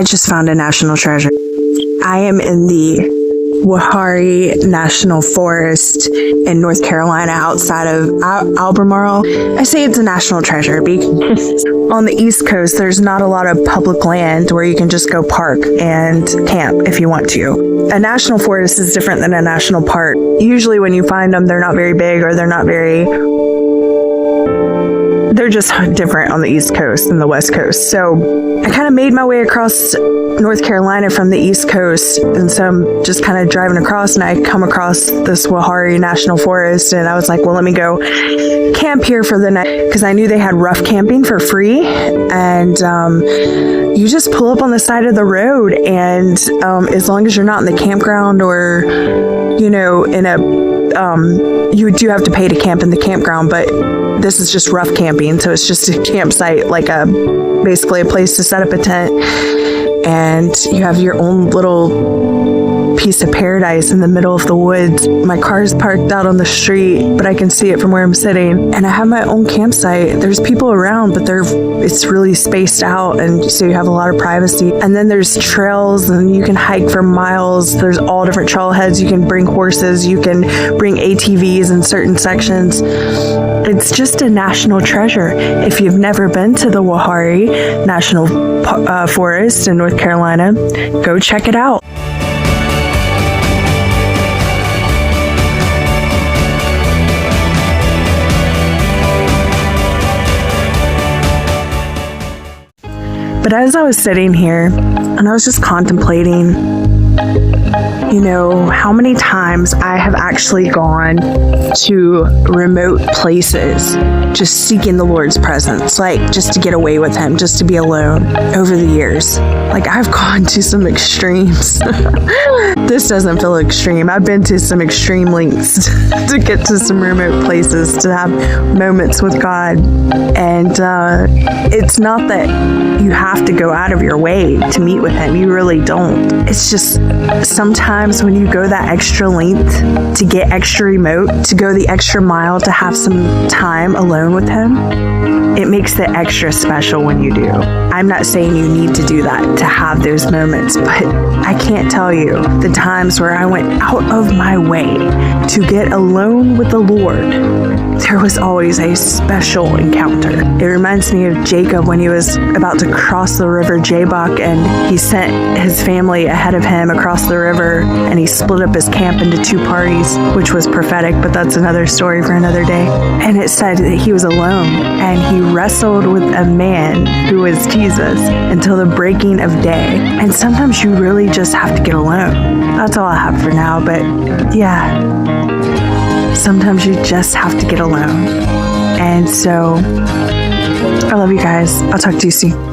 I just found a national treasure. I am in the Wahari National Forest in North Carolina outside of Albemarle. I say it's a national treasure because on the East Coast, there's not a lot of public land where you can just go park and camp if you want to. A national forest is different than a national park. Usually when you find them, they're not very big or they're just different on the East Coast than the West Coast. So I kind of made my way across North Carolina from the East Coast. And so I'm just kind of driving across and I come across this Wahari National Forest. And I was like, well, let me go camp here for the night because I knew they had rough camping for free. And you just pull up on the side of the road. And as long as you're not in the campground or, in a you do have to pay to camp in the campground, but this is just rough camping. So it's just a campsite, like basically a place to set up a tent. And you have your own little piece of paradise in the middle of the woods. My car's parked out on the street, but I can see it from where I'm sitting. And I have my own campsite. There's people around, but it's really spaced out. And so you have a lot of privacy. And then there's trails and you can hike for miles. There's all different trailheads. You can bring horses. You can bring ATVs in certain sections. It's just a national treasure. If you've never been to the Wahari National Forest in North Carolina, go check it out. But as I was sitting here and I was just contemplating, how many times I have actually gone to remote places just seeking the Lord's presence, like just to get away with Him, just to be alone over the years. Like I've gone to some extremes. This doesn't feel extreme. I've been to some extreme lengths to get to some remote places, to have moments with God. And it's not that you have to go out of your way to meet with Him. You really don't. It's just sometimes when you go that extra length to get extra remote, to go the extra mile to have some time alone with Him, it makes it extra special when you do. I'm not saying you need to do that to have those moments, but I can't tell you the times where I went out of my way to get alone with the Lord. There was always a special encounter. It reminds me of Jacob when he was about to cross the river Jabbok, and he sent his family ahead of him across the river, and he split up his camp into two parties, which was prophetic, but that's another story for another day. And it said that he was alone, and he wrestled with a man who was Jesus until the breaking of day. And sometimes you really just have to get alone. That's all I have for now, but yeah, sometimes you just have to get alone. And so I love you guys. I'll talk to you soon.